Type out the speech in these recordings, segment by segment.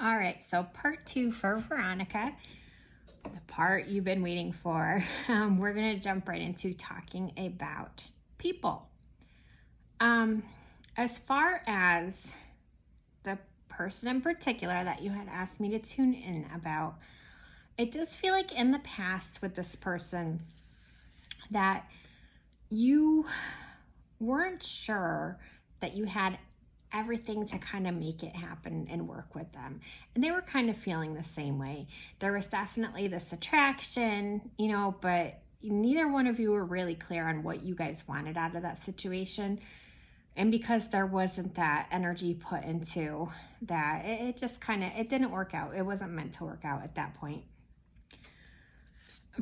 All right, so part 2 for Veronica, the part you've been waiting for. We're going to jump right into talking about people. As far as the person in particular that you had asked me to tune in about, it does feel like in the past with this person that you weren't sure that you had everything to kind of make it happen and work with them. And they were kind of feeling the same way. There was definitely this attraction, but neither one of you were really clear on what you guys wanted out of that situation. And because there wasn't that energy put into that, it just it didn't work out. It wasn't meant to work out at that point.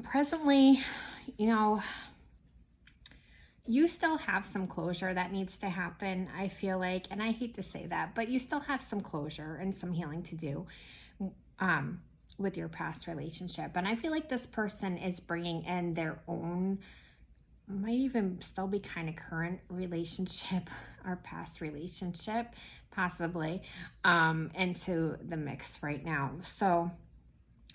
Presently, you still have some closure that needs to happen, I feel like, and I hate to say that, but you still have some closure and some healing to do with your past relationship. And I feel like this person is bringing in their own, might even still be kind of current relationship or past relationship, possibly, into the mix right now. So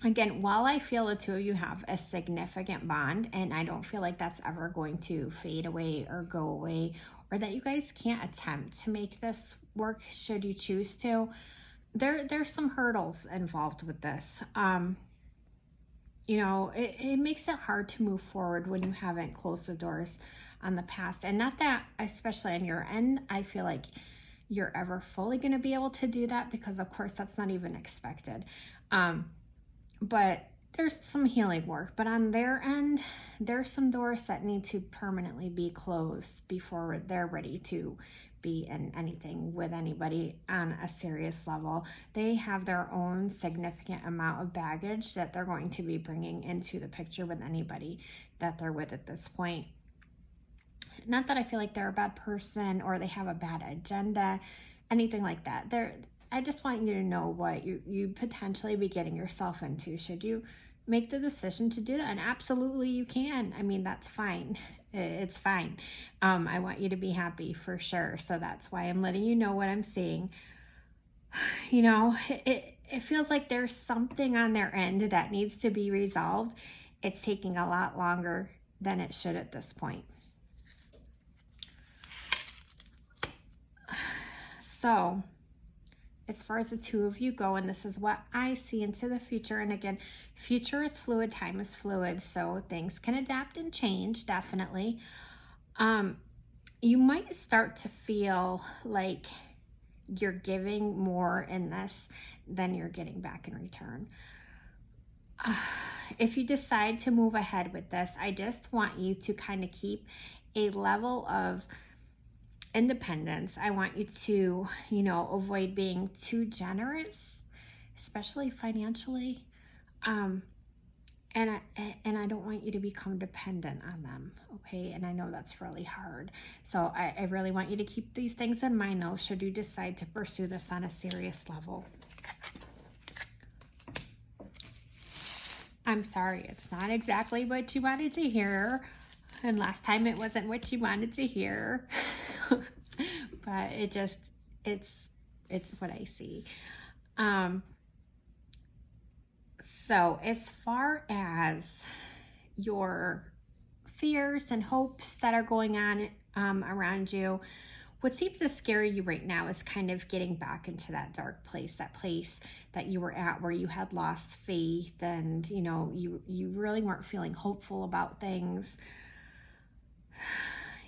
again, while I feel the two of you have a significant bond, and I don't feel like that's ever going to fade away or go away, or that you guys can't attempt to make this work should you choose to, there's some hurdles involved with this. It makes it hard to move forward when you haven't closed the doors on the past. And not that, especially on your end, I feel like you're ever fully going to be able to do that, because of course that's not even expected. But there's some healing work. But on their end, there's some doors that need to permanently be closed before they're ready to be in anything with anybody on a serious level. They have their own significant amount of baggage that they're going to be bringing into the picture with anybody that they're with at this point. Not that I feel like they're a bad person or they have a bad agenda, anything like that. I just want you to know what you potentially be getting yourself into should you make the decision to do that. And absolutely you can. I mean, that's fine. It's fine. I want you to be happy for sure. So that's why I'm letting you know what I'm seeing. It feels like there's something on their end that needs to be resolved. It's taking a lot longer than it should at this point. So as far as the two of you go, and this is what I see into the future, and again, future is fluid, time is fluid, so things can adapt and change, definitely. You might start to feel like you're giving more in this than you're getting back in return. If you decide to move ahead with this, I just want you to kind of keep a level of independence. I want you to, avoid being too generous, especially financially. And I don't want you to become dependent on them, okay? And I know that's really hard. So I really want you to keep these things in mind, though, should you decide to pursue this on a serious level. I'm sorry, it's not exactly what you wanted to hear. And last time it wasn't what you wanted to hear. But it's what I see. So as far as your fears and hopes that are going on around you, what seems to scare you right now is kind of getting back into that dark place, that place that you were at where you had lost faith and, you really weren't feeling hopeful about things.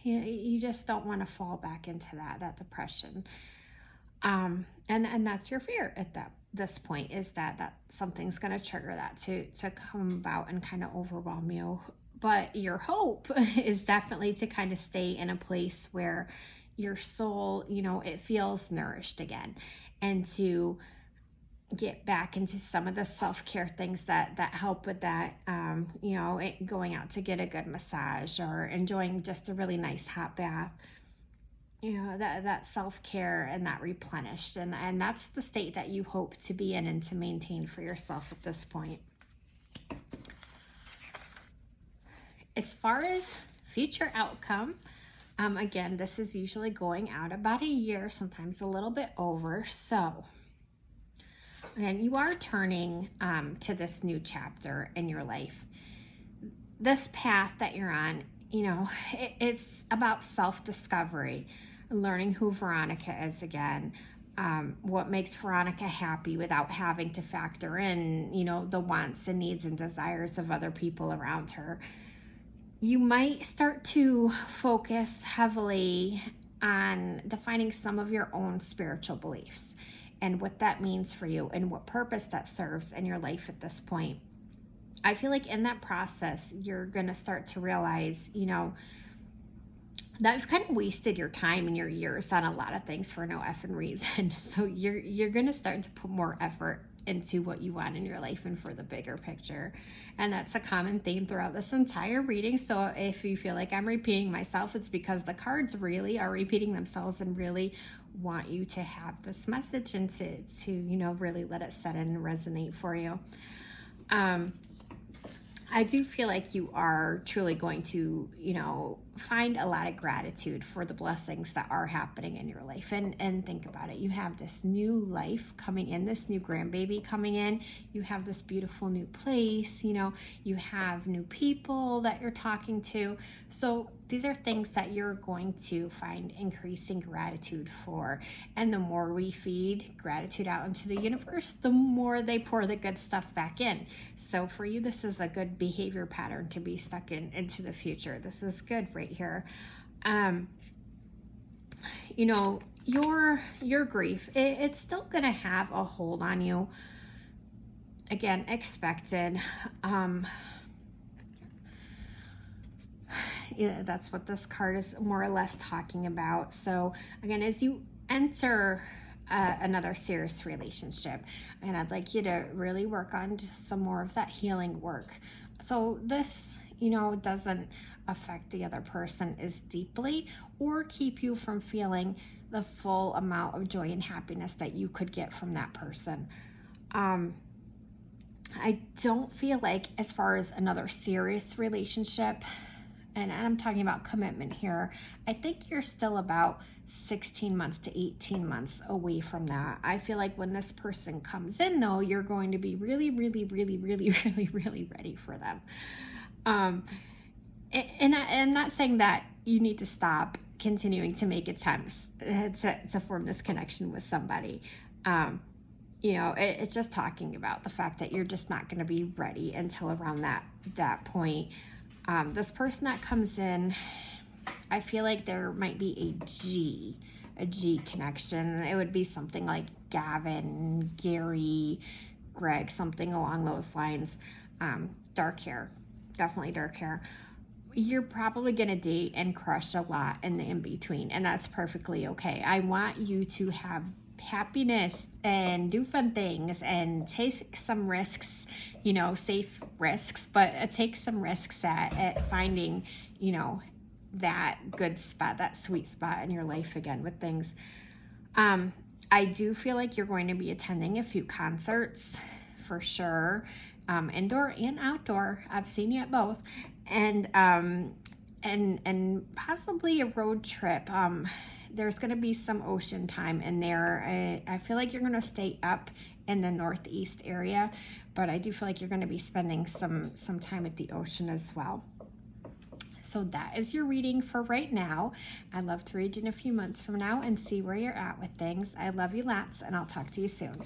You just don't want to fall back into that depression. And that's your fear at this point, is that something's going to trigger that to come about and kind of overwhelm you. But your hope is definitely to kind of stay in a place where your soul, it feels nourished again, and to get back into some of the self-care things that help with that, going out to get a good massage or enjoying just a really nice hot bath, that self-care and that replenished, and that's the state that you hope to be in and to maintain for yourself at this point. As far as future outcome, again, this is usually going out about a year, sometimes a little bit over. So And you are turning to this new chapter in your life. This path that you're on, it's about self-discovery, learning who Veronica is again, what makes Veronica happy without having to factor in, the wants and needs and desires of other people around her. You might start to focus heavily on defining some of your own spiritual beliefs and what that means for you and what purpose that serves in your life at this point. I feel like in that process, you're going to start to realize, that you've kind of wasted your time and your years on a lot of things for no effing reason. So you're going to start to put more effort into what you want in your life and for the bigger picture. And that's a common theme throughout this entire reading. So if you feel like I'm repeating myself, it's because the cards really are repeating themselves and really want you to have this message and to really let it set in and resonate for you. I do feel like you are truly going to, find a lot of gratitude for the blessings that are happening in your life. And think about it. You have this new life coming in, this new grandbaby coming in. You have this beautiful new place, you have new people that you're talking to. So these are things that you're going to find increasing gratitude for. And the more we feed gratitude out into the universe, the more they pour the good stuff back in. So for you, this is a good behavior pattern to be stuck into the future. This is good right here. Your grief, it's still going to have a hold on you. Again, expected. That's what this card is more or less talking about. So again, as you enter another serious relationship, and I'd like you to really work on just some more of that healing work. So this, doesn't affect the other person as deeply or keep you from feeling the full amount of joy and happiness that you could get from that person. I don't feel like, as far as another serious relationship, and I'm talking about commitment here, I think you're still about 16 months to 18 months away from that. I feel like when this person comes in, though, you're going to be really, really, really, really, really, really ready for them. And I'm not saying that you need to stop continuing to make attempts to form this connection with somebody. It's just talking about the fact that you're just not going to be ready until around that point. This person that comes in, I feel like there might be a G connection. It would be something like Gavin, Gary, Greg, something along those lines. Dark hair, definitely dark hair. You're probably going to date and crush a lot in the in-between, and that's perfectly okay. I want you to have happiness and do fun things and take some risks, safe risks, but take some risks at finding, that good spot, that sweet spot in your life again with things. I do feel like you're going to be attending a few concerts for sure, indoor and outdoor. I've seen you at both, and possibly a road trip. There's going to be some ocean time in there. I feel like you're going to stay up in the northeast area, but I do feel like you're going to be spending some time at the ocean as well. So that is your reading for right now. I'd love to read you in a few months from now and see where you're at with things. I love you lots, and I'll talk to you soon.